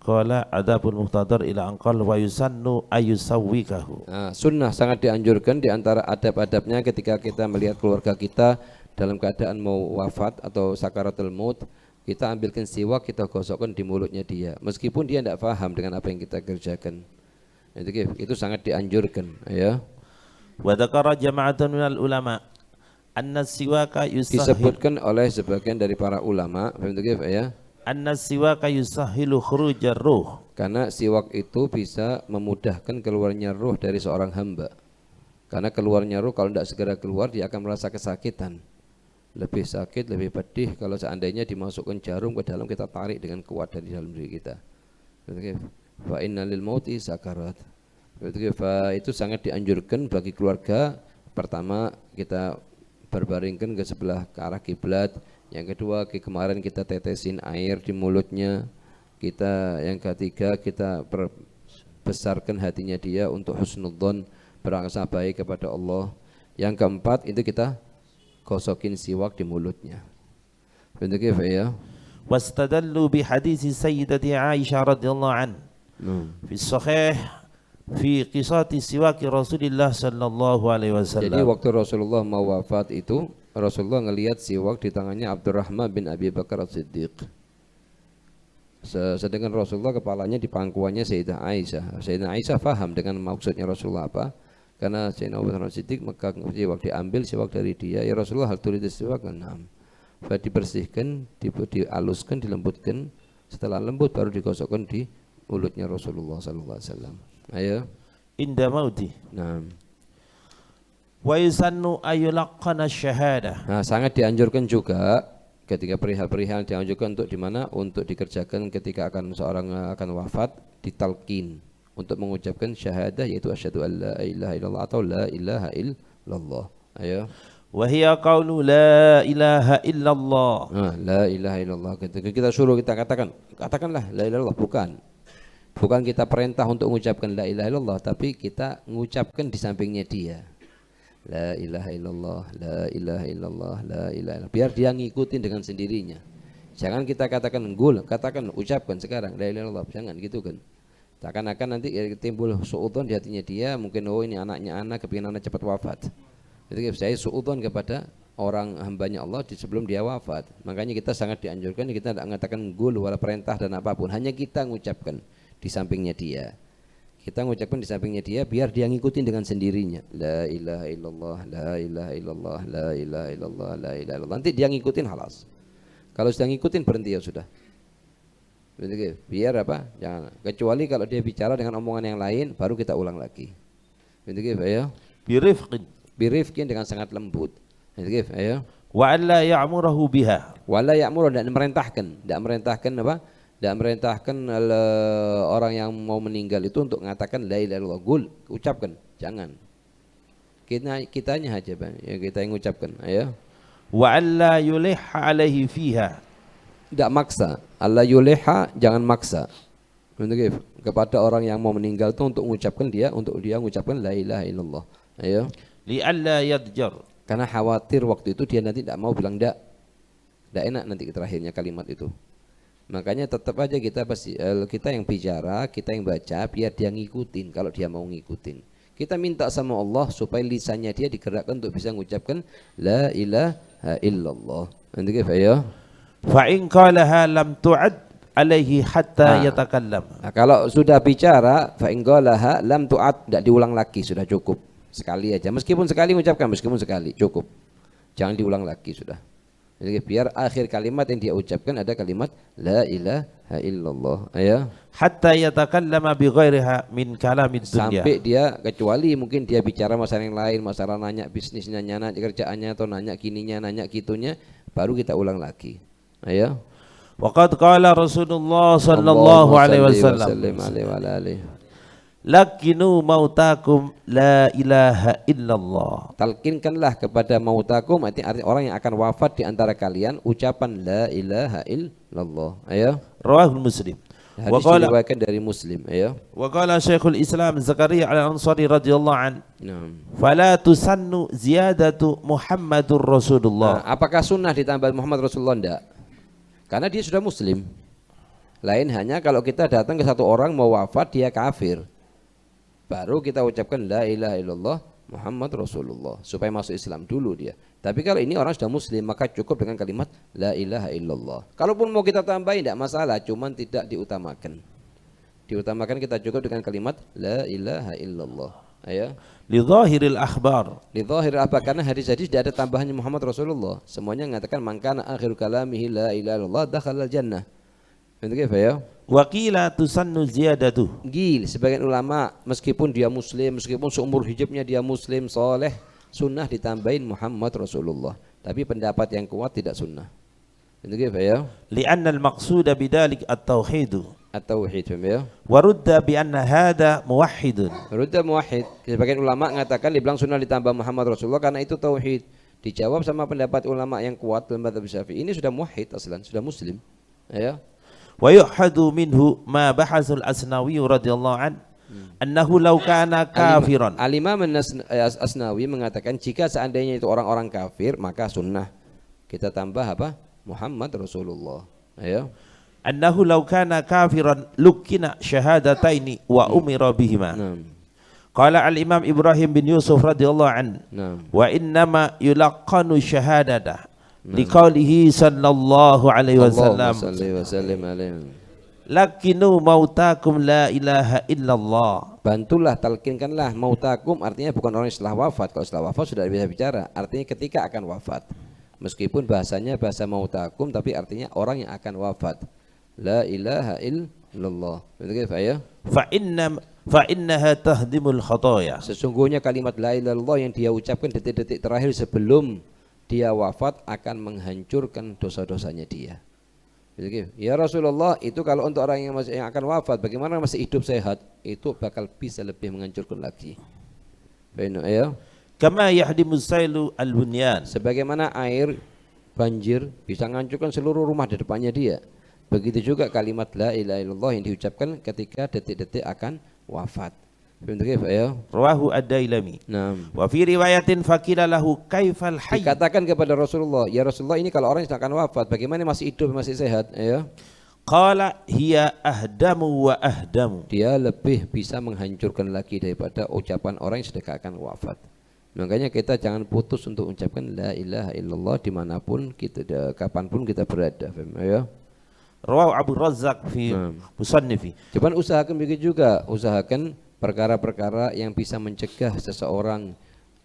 Qala adabul muhtadar ila anqal wa yusannu ayusawwikahu. Sunnah sangat dianjurkan di antara adab-adabnya ketika kita melihat keluarga kita dalam keadaan mau wafat atau sakaratul maut, kita ambilkan siwak, kita gosokkan di mulutnya dia meskipun dia tidak paham dengan apa yang kita kerjakan. Itu sangat dianjurkan ya. Wa dzakara jama'atun minal ulama anna siwaka yusahhil. Disebutkan oleh sebagian dari para ulama ya. Anna siwaka yusahhilu khurujar ruh. Karena siwak itu bisa memudahkan keluarnya ruh dari seorang hamba. Karena keluarnya ruh kalau tidak segera keluar dia akan merasa kesakitan. Lebih sakit, lebih pedih kalau seandainya dimasukkan jarum ke dalam, kita tarik dengan kuat dari dalam diri kita. Fa inna lil mauti sakarat. Itu sangat dianjurkan bagi keluarga. Pertama, kita berbaringkan ke sebelah ke arah kiblat. Yang kedua, kemarin kita tetesin air di mulutnya. Yang ketiga, kita besarkan hatinya dia untuk husnudzon, berangsa baik kepada Allah. Yang keempat, itu kita gosokin siwak di mulutnya. Begitu ya. Wastadallu bi hadis Sayyidati Aisyah radhiyallahu an. Fi sahih fi qisati siwaki Rasulullah sallallahu alaihi wasallam. Jadi waktu Rasulullah mau wafat itu, Rasulullah ngelihat siwak di tangannya Abdurrahman bin Abi Bakar As-Siddiq. Sedangkan Rasulullah kepalanya di pangkuannya Sayyidah Aisyah. Sayyidah Aisyah faham dengan maksudnya Rasulullah apa? Karena Sayyidina Abu Bakar As-Siddiq megang siwak, diambil siwak dari dia. Ya Rasulullah, hal turid siwak enam. Dibersihkan, dihaluskan, dilembutkan. Setelah lembut baru digosokkan di mulutnya Rasulullah sallallahu alaihi wasallam. Ayo. Inda mauti. Naam. Wa yusannu ayulaqqana syahadah. Sangat dianjurkan juga ketika perihal-perihal dianjurkan untuk di mana? Untuk dikerjakan ketika seorang akan wafat, ditalqin untuk mengucapkan syahadah, yaitu asyhadu an la ilaha illallah atau la ilaha illallah. Ayo. Wa hiya qaulu la ilaha illallah. La ilaha illallah. Ketika kita suruh kita katakanlah la ilaha illallah, bukan kita perintah untuk mengucapkan la ilaha illallah, tapi kita mengucapkan di sampingnya dia. La ilaha illallah, la ilaha illallah, la ilaha illallah. Biar dia ngikutin dengan sendirinya. Jangan kita katakan ucapkan sekarang la ilaha illallah, jangan gitu kan. Akan nanti timbul suudzon di hatinya dia, mungkin ini anaknya kepingin anak cepat wafat. Jadi saya suudzon kepada orang hambanya Allah sebelum dia wafat. Makanya kita sangat dianjurkan kita tidak mengatakan wala perintah dan apapun, hanya kita mengucapkan di sampingnya dia. Kita mengucapkan di sampingnya dia biar dia ngikutin dengan sendirinya. La ilaha illallah, la ilaha illallah, la ilaha illallah, la ilaha illallah. Nanti dia ngikutin halas. Kalau sudah ngikutin berhenti ya sudah. Biar apa? Jangan. Kecuali kalau dia bicara dengan omongan yang lain, baru kita ulang lagi. Begitu ya. Birifqin dengan sangat lembut. Begitu ya. Wa alla ya'murahu biha. Wa la ya'muru, tidak merintahkan apa? Tidak merintahkan orang yang mau meninggal itu untuk mengatakan la ilaha illallah, ucapkan, jangan. Kitanya aja Bang, yang kita yang ucapkan, ayo. Wa alla yulih alaihi fiha. Tidak maksa. Allah yuliha, jangan maksa. Kepada orang yang mau meninggal itu untuk dia mengucapkan la ilaha illallah. Ayo. Li alla yadjar. Karena khawatir waktu itu dia nanti tidak mau bilang tidak enak nanti terakhirnya kalimat itu. Makanya tetap aja kita yang bicara, kita yang baca, biar dia ngikutin kalau dia mau ngikutin. Kita minta sama Allah supaya lisannya dia digerakkan untuk bisa mengucapkan la ilaha illallah. Nanti ya. Fa in qalaha lam tu'ad alaihi hatta yatakallam. Kalau sudah bicara fa in qalaha lam tu'ad, tidak diulang lagi, sudah cukup. Sekali aja. Meskipun sekali mengucapkan, cukup. Jangan diulang lagi sudah. Jadi biar akhir kalimat yang dia ucapkan ada kalimat la ilaha illallah. Ayo. Hatta yatakallama bi ghairiha min kalamid dunya. Sampai dia, kecuali mungkin dia bicara masalah yang lain, masalah nanya bisnisnya, nanya kerjaannya, atau nanya kininya, nanya gitunya, baru kita ulang lagi. Ayo. Waqad qala Rasulullah sallallahu alaihi wasallam. Lakinu mautakum la ilaha illallah. Talkinkanlah kepada mautakum, artinya orang yang akan wafat di antara kalian ucapan la ilaha illallah. Ayo. Rawahul Muslim. Hadis diriwayatkan dari Muslim. Ayo. Wa qala Syekhul Islam Zakaria Al-Ansari radhiyallahu an. Fala tusannu ziyadatu Muhammadur Rasulullah. Apakah sunnah ditambah Muhammad Rasulullah? Enggak. Karena dia sudah Muslim. Lain hanya kalau kita datang ke satu orang mau wafat dia kafir, baru kita ucapkan la ilaha illallah Muhammad Rasulullah supaya masuk Islam dulu dia. Tapi kalau ini orang sudah muslim maka cukup dengan kalimat la ilaha illallah. Kalaupun mau kita tambahin tidak masalah, cuman tidak diutamakan. Diutamakan kita cukup dengan kalimat la ilaha illallah. Ayo. Li zahiril akhbar. Li zahiril akhbar, karena hadis-hadis tidak ada tambahannya Muhammad Rasulullah. Semuanya mengatakan man kana akhiru kalamihi la ilaha illallah dakhala jannah. Begitu ya? Wa qila tusannu ziyadatu. Gil, sebagian ulama meskipun dia muslim, meskipun seumur hidupnya dia muslim soleh, sunnah ditambahin Muhammad Rasulullah. Tapi pendapat yang kuat tidak sunnah. Begitu ya? Li'anna al-maqsuda bidzalik at-tauhid. At-tauhid ya. Wa rudda bi anna hadha muwahhidun. Rudda muwahhid. Sebagian ulama mengatakan dibilang sunnah ditambah Muhammad Rasulullah karena itu tauhid. Dijawab sama pendapat ulama yang kuat dalam mazhab Syafi'i, ini sudah muwahhid aslan, sudah muslim. Ya. Wa yuhadu minhu ma bahasul Asnawi radhiyallahu an annahu law kana kafiran. Al-Imam Asnawi mengatakan jika seandainya itu orang-orang kafir maka sunnah kita tambah apa? Muhammad Rasulullah. Ayo. Annahu law kana kafiran lukina syahadataini wa umira bihima. Qala al-Imam Ibrahim bin Yusuf radhiyallahu an wa innama yulaqqanu syahadata liqaulihi sallallahu alaihi wasallam lakinu mautakum la ilaha illallah. Bantulah, talkinkanlah mautakum, artinya bukan orang yang setelah wafat. Kalau setelah wafat sudah bisa bicara, artinya ketika akan wafat. Meskipun bahasanya bahasa mautakum tapi artinya orang yang akan wafat. La ilaha illallah. Betul ya? Fa innaha tahdimul khataya. Sesungguhnya kalimat la ilaha illallah yang dia ucapkan detik-detik terakhir sebelum dia wafat akan menghancurkan dosa-dosanya dia. Betul ya Rasulullah, itu kalau untuk orang yang akan wafat, bagaimana masih hidup sehat, itu bakal bisa lebih menghancurkan lagi. Baik ya. Kama yahdimu sailu al-bunyan. Sebagaimana air banjir bisa menghancurkan seluruh rumah di depannya dia. Begitu juga kalimat la ilaha illallah yang diucapkan ketika detik-detik akan wafat. Begitu ya? Rawahu ad-Dailami. Naam. Wa fi riwayatin faqila lahu kaifal hayy. Dikatakan kepada Rasulullah, ya Rasulullah, ini kalau orang yang akan wafat, bagaimana masih hidup, masih sehat? Ya. Qala hiya ahdamu wa ahdamu. Dia lebih bisa menghancurkan lagi daripada ucapan orang yang sedang akan wafat. Makanya kita jangan putus untuk ucapkan la ilaha illallah dimanapun kita, kapanpun kita berada. Ya. Rawahu Abu Razzaq fi Musannifi. Cuman usahakan begitu juga, usahakan perkara-perkara yang bisa mencegah seseorang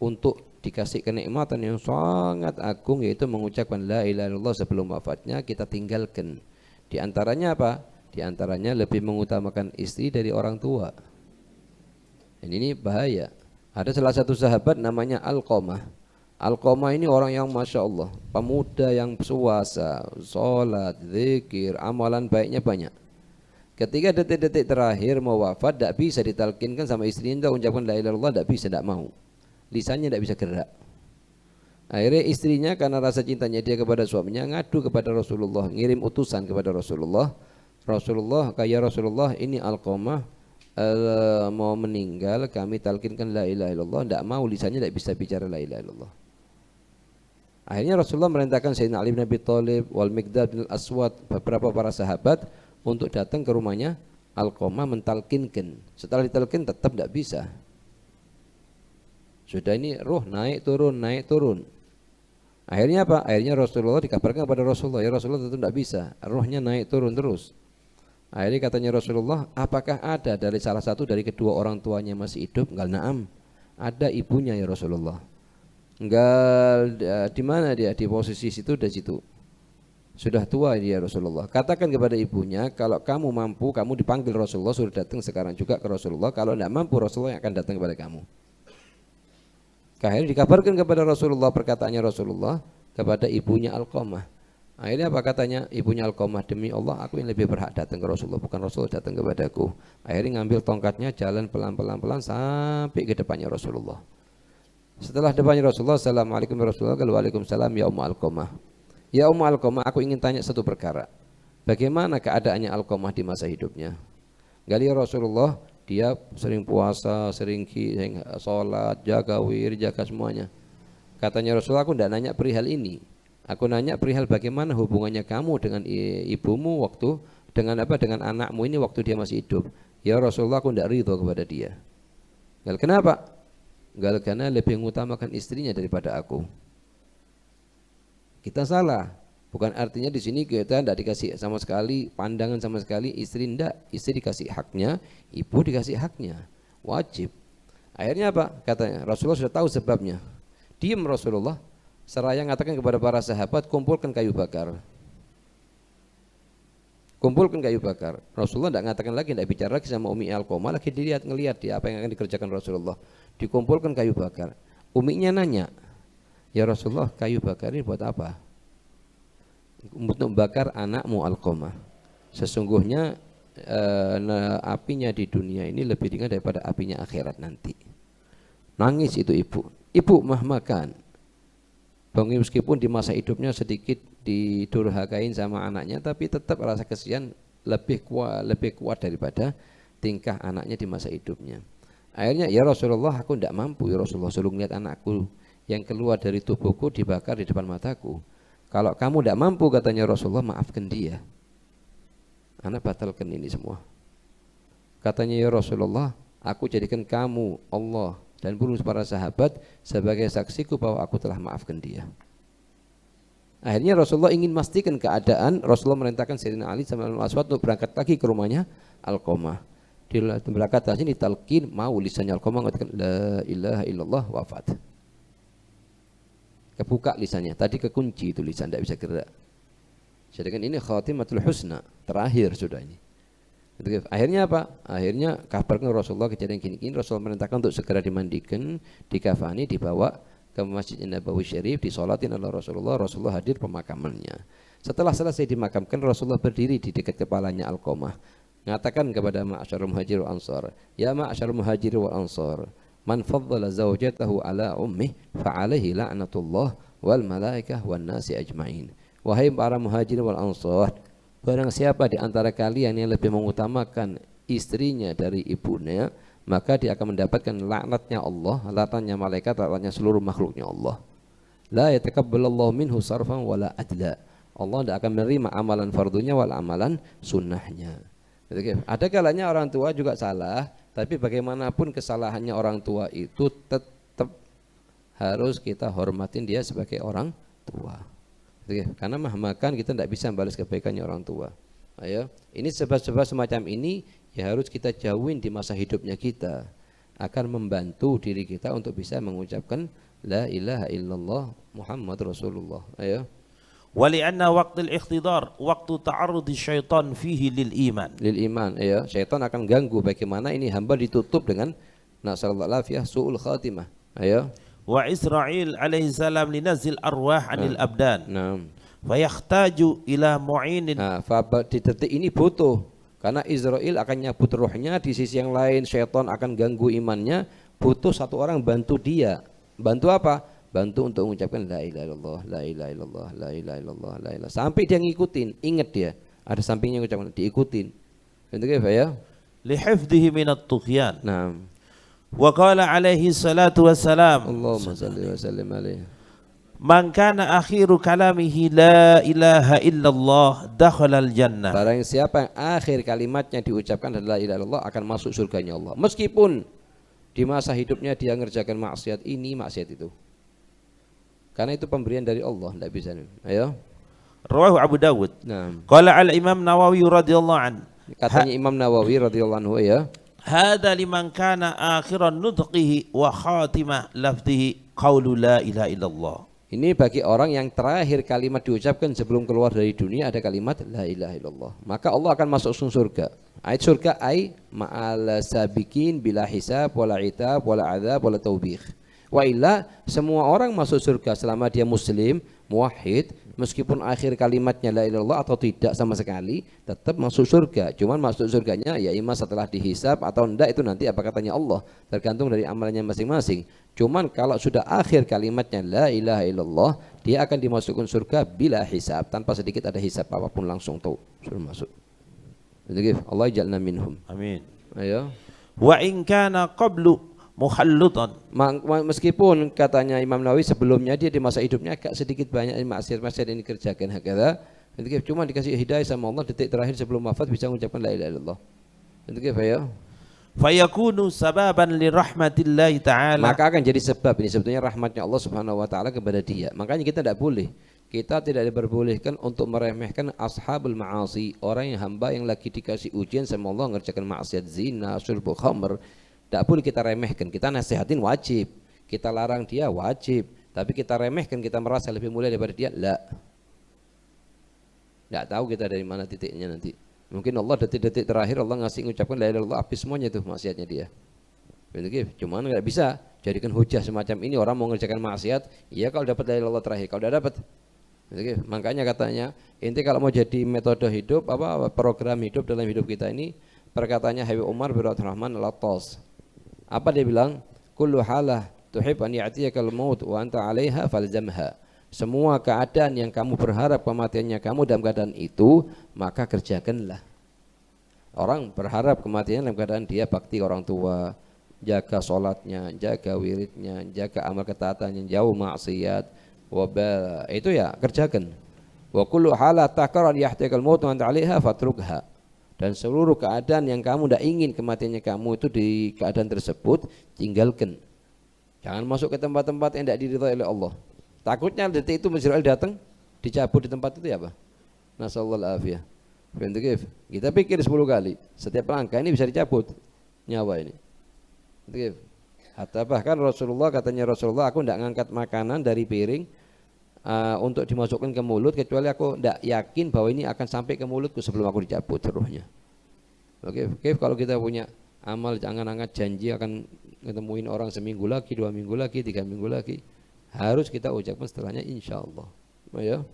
untuk dikasih kenikmatan yang sangat agung, yaitu mengucapkan la ilaha illallah sebelum wafatnya, kita tinggalkan. Di antaranya apa? Di antaranya lebih mengutamakan istri dari orang tua. Dan ini bahaya. Ada salah satu sahabat namanya Alqamah. Alqamah ini orang yang Masya Allah, pemuda yang puasa, sholat, zikir, amalan baiknya banyak. Ketika detik-detik terakhir mau wafat, tidak bisa ditalkinkan sama istrinya untuk ucapkan la ilaha illallah, tidak bisa, tidak mau. Lisannya tidak bisa gerak. Akhirnya istrinya karena rasa cintanya dia kepada suaminya ngadu kepada Rasulullah, ngirim utusan kepada Rasulullah. Rasulullah, kaya Rasulullah, ini Alqamah mau meninggal, kami talkinkan la ilaha illallah, tidak mau, lisannya tidak bisa bicara la ilaha illallah. Akhirnya Rasulullah merintahkan Sayyidina Ali bin Abi Thalib, wal Miqdad bin Aswad, beberapa para sahabat untuk datang ke rumahnya Alqamah mentalkinkan. Setelah ditalkin tetap tidak bisa. Sudah ini ruh naik turun. Akhirnya apa? Akhirnya Rasulullah dikabarkan kepada Rasulullah, ya Rasulullah tetap tidak bisa, ruhnya naik turun terus. Akhirnya katanya Rasulullah, apakah ada dari salah satu dari kedua orang tuanya masih hidup? Enggak, na'am. Ada ibunya ya Rasulullah. Enggak, di mana dia? Di posisi situ dan situ. Sudah tua dia Rasulullah. Katakan kepada ibunya, kalau kamu mampu, kamu dipanggil Rasulullah, suruh datang sekarang juga ke Rasulullah. Kalau tidak mampu, Rasulullah yang akan datang kepada kamu. Akhirnya dikabarkan kepada Rasulullah perkataannya Rasulullah kepada ibunya Alqamah. Akhirnya apa katanya ibunya Alqamah, demi Allah aku yang lebih berhak datang ke Rasulullah, bukan Rasulullah datang kepadaku. Akhirnya ngambil tongkatnya, jalan pelan-pelan sampai ke depannya Rasulullah. Setelah depannya Rasulullah, assalamualaikum Rasulullah, waalaikumsalam ya Ummu Alqamah. Ya Ummu Alqamah, aku ingin tanya satu perkara. Bagaimana keadaannya Alqamah di masa hidupnya? Gali Rasulullah, dia sering puasa, sering sholat, jaga wir, jaga semuanya. Katanya Rasulullah, aku tidak nanya perihal ini. Aku nanya perihal bagaimana hubungannya kamu dengan ibumu waktu dengan apa? Dengan anakmu ini waktu dia masih hidup. Ya Rasulullah, aku tidak ridho kepada dia. Gal, kenapa? Gal, karena lebih mengutamakan istrinya daripada aku. Kita salah. Bukan artinya di sini kita tidak dikasih sama sekali pandangan sama sekali, istri tidak. Istri dikasih haknya, ibu dikasih haknya. Wajib. Akhirnya apa? Katanya Rasulullah sudah tahu sebabnya. Diam Rasulullah, seraya mengatakan kepada para sahabat, kumpulkan kayu bakar. Kumpulkan kayu bakar. Rasulullah tidak mengatakan lagi, tidak bicara lagi sama Umi Alqamah, lagi ngelihat dia apa yang akan dikerjakan Rasulullah. Dikumpulkan kayu bakar. Uminya nanya, ya Rasulullah, kayu bakar ini buat apa? Untuk membakar anakmu Alqamah. Sesungguhnya apinya di dunia ini lebih ringan daripada apinya akhirat nanti. Nangis itu ibu. Ibu mah makan. Meskipun di masa hidupnya sedikit didurhakain sama anaknya, tapi tetap rasa kasihan lebih kuat daripada tingkah anaknya di masa hidupnya. Akhirnya, ya Rasulullah, aku tidak mampu. Ya Rasulullah, suruh lihat anakku yang keluar dari tubuhku dibakar di depan mataku. Kalau kamu tidak mampu, katanya Rasulullah, maafkan dia. Anak batalkan ini semua. Katanya, ya Rasulullah, aku jadikan kamu, Allah, dan pun para sahabat sebagai saksiku bahwa aku telah maafkan dia. Akhirnya Rasulullah ingin memastikan keadaan. Rasulullah merintahkan Sayyidina Ali sama Al-Aswad untuk berangkat lagi ke rumahnya Alqamah. Di berangkat sini talqin, mau lisannya Alqamah mengatakan la ilaha illallah, wafat. Kebuka lisannya, tadi kekunci itu lisan, tidak bisa gerak. Sedangkan ini khatimatul husna, terakhir sudah ini. Akhirnya apa? Akhirnya kabarkan Rasulullah kejadian gini-gini. Rasulullah merintahkan untuk segera dimandikan, dikafani, dibawa ke Masjid Nabawi Syarif, disolatin oleh Rasulullah. Rasulullah hadir pemakamannya. Setelah selesai dimakamkan, Rasulullah berdiri di dekat kepalanya Alqamah, mengatakan kepada ma'asyarul muhajir wal ansar, ya ma'asyarul muhajir wal ansar, man faddala zawjatahu ala ummih fa'alaihi la'natullah wal malaikah wan nasi ajma'in. Wahai para muhajir wal ansar, barang siapa di antara kalian yang lebih mengutamakan istrinya dari ibunya, maka dia akan mendapatkan laknatnya Allah, laknatnya malaikat, laknatnya seluruh makhluknya Allah. La yatakabbalallahu minhu sarfan wala adla. Allah tidak akan menerima amalan fardunya wal amalan sunnahnya. Ada kalanya orang tua juga salah, tapi bagaimanapun kesalahannya orang tua itu tetap harus kita hormatin dia sebagai orang tua. Karena mahmakan kita tidak bisa membalas kebaikannya orang tua. Ayo, ini sebab-sebab semacam ini ya harus kita jauhin di masa hidupnya kita, akan membantu diri kita untuk bisa mengucapkan la ilaha illallah Muhammad Rasulullah. Ayo. Wali'anna waqtul ikhtidar waktu ta'arrudi syaitan fihi lil iman. Lil iman, ya. Syaitan akan ganggu bagaimana ini hamba ditutup dengan nasallallahu alafiyah su'ul khatimah. Ayo. Wa Israil alaihi salam linazil arwah anil abdan. Naam. Fayahtaju ila mu'inin. Nah, di detik ini butuh, karena Israel akan nyabut rohnya, di sisi yang lain syaitan akan ganggu imannya, butuh satu orang bantu dia. Bantu apa? Bantu untuk mengucapkan la ilaha illallah, la ilaha illallah, la ilaha illallah, la ilaha. Sampai dia ngikutin, ingat dia. Ada sampingnya ucapan, diikutin. Gitu ya? Li hifdhihi min at-tughyan. Nah. Wa qala alaihi salatu wassalam. Allahumma shalli wa sallim alaihi. Man kana akhiru kalamihi la ilaha illallah dakhala al-jannah. Barang siapa yang akhir kalimatnya diucapkan adalah la ilaha illallah akan masuk surganya Allah. Meskipun di masa hidupnya dia ngerjakan maksiat ini, maksiat itu. Karena itu pemberian dari Allah, tidak bisa. Ayo. Rawahu Abu Dawud. Nah. Qala al-Imam Nawawi radhiyallahu an. Katanya Imam Nawawi radhiyallahu anhu, ya. Hadza liman kana akhiran nutqihi wa khatimah lafdhihi qaulu la ilaha illallah. Ini bagi orang yang terakhir kalimat diucapkan sebelum keluar dari dunia ada kalimat la ilaha illallah. Maka Allah akan masuk surga. Ayat surga ay ma'al sabiqin bila hisab wala itab wala adzab wala taubih. Wa illa semua orang masuk surga selama dia muslim, muwahhid, meskipun akhir kalimatnya la ilaha illallah atau tidak sama sekali, tetap masuk surga. Cuman masuk surganya ya imma setelah dihisab atau enggak itu nanti apa katanya Allah, tergantung dari amalannya masing-masing. Cuman kalau sudah akhir kalimatnya la ilaha illallah, dia akan dimasukkan surga bila hisab, tanpa sedikit ada hisab apapun, langsung tahu sudah masuk. Jadi Allah jalna minhum. Amin. Ayo. Wa in kana qablu muhallutan. Meskipun katanya Imam Nawawi sebelumnya dia di masa hidupnya agak sedikit banyak maksiat-maksiat ini kerjakan hakala, Itu cuma dikasih hidayah sama Allah detik terakhir sebelum wafat bisa mengucapkan la ilaha illallah. Itu ya. Fayakunu sababan li rahmatillahi ta'ala. Maka akan jadi sebab, ini sebetulnya rahmatnya Allah Subhanahu wa taala kepada dia. Makanya kita tidak boleh, kita tidak diperbolehkan untuk meremehkan ashabul ma'asi, orang yang hamba yang lagi dikasih ujian sama Allah mengerjakan maksiat zina, syurbu khamr. Tidak boleh kita remehkan, kita nasihatin wajib, kita larang dia wajib, tapi kita remehkan, kita merasa lebih mulia daripada dia, la. Tidak tahu kita dari mana titiknya nanti. Mungkin Allah detik-detik terakhir Allah ngasih ngucapkan la ilaha illallah, habis semuanya tuh maksiatnya dia. Cuman nggak bisa jadikan hujah semacam ini, orang mau mengerjakan maksiat, iya kalau dapat la ilaha illallah terakhir, kalau tidak dapat. Makanya katanya, inti kalau mau jadi metode hidup, program hidup dalam hidup kita ini, perkataannya Habib Umar bin Abdurrahman Al-Attas. Apa dia bilang? Kullu halah tuhib an ya'tiyakal maut wa anta 'alaiha falzamha. Semua keadaan yang kamu berharap kematiannya kamu dalam keadaan itu, maka kerjakanlah. Orang berharap kematiannya dalam keadaan dia bakti orang tua, jaga sholatnya, jaga wiridnya, jaga amal ketaatannya, jauh maksiat, wabal, itu ya kerjakan. Wa kullu halat taqarrar yahtiqal maut wa anta 'alaiha fatrukha. Dan seluruh keadaan yang kamu tidak ingin kematiannya kamu itu di keadaan tersebut, tinggalkan. Jangan masuk ke tempat-tempat yang tidak diridhai oleh Allah. Takutnya detik itu Israel datang, dicabut di tempat itu ya apa? Nasallallahu alaihi wasallam. Kita pikir 10 kali, setiap langkah ini bisa dicabut nyawa ini. Hatta bahkan Rasulullah, katanya Rasulullah, aku tidak ngangkat makanan dari piring untuk dimasukkan ke mulut kecuali aku tidak yakin bahwa ini akan sampai ke mulutku sebelum aku dicabut ruhnya. Oke, kalau kita punya amal, jangan angkat janji akan ketemuin orang seminggu lagi, 2 minggu lagi, 3 minggu lagi. Harus kita ucapkan setelahnya insyaallah. Ya.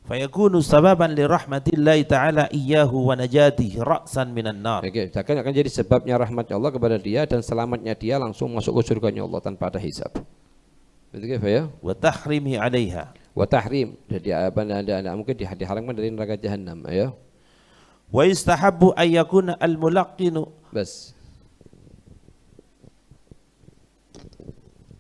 Fayakunu sababan li rahmatillahi ta'ala iyyahu wa najatihi ra'san minan nar. Oke, akan jadi sebabnya rahmatnya Allah kepada dia dan selamatnya dia langsung masuk ke surganya Allah tanpa ada hisab. Betul ya? Wa tahrimi 'alaiha. Wa tahrim, jadi mungkin diharamkan dari neraka jahanam, ya. Wa yustahabbu ay yakuna al-mulaqqinu bas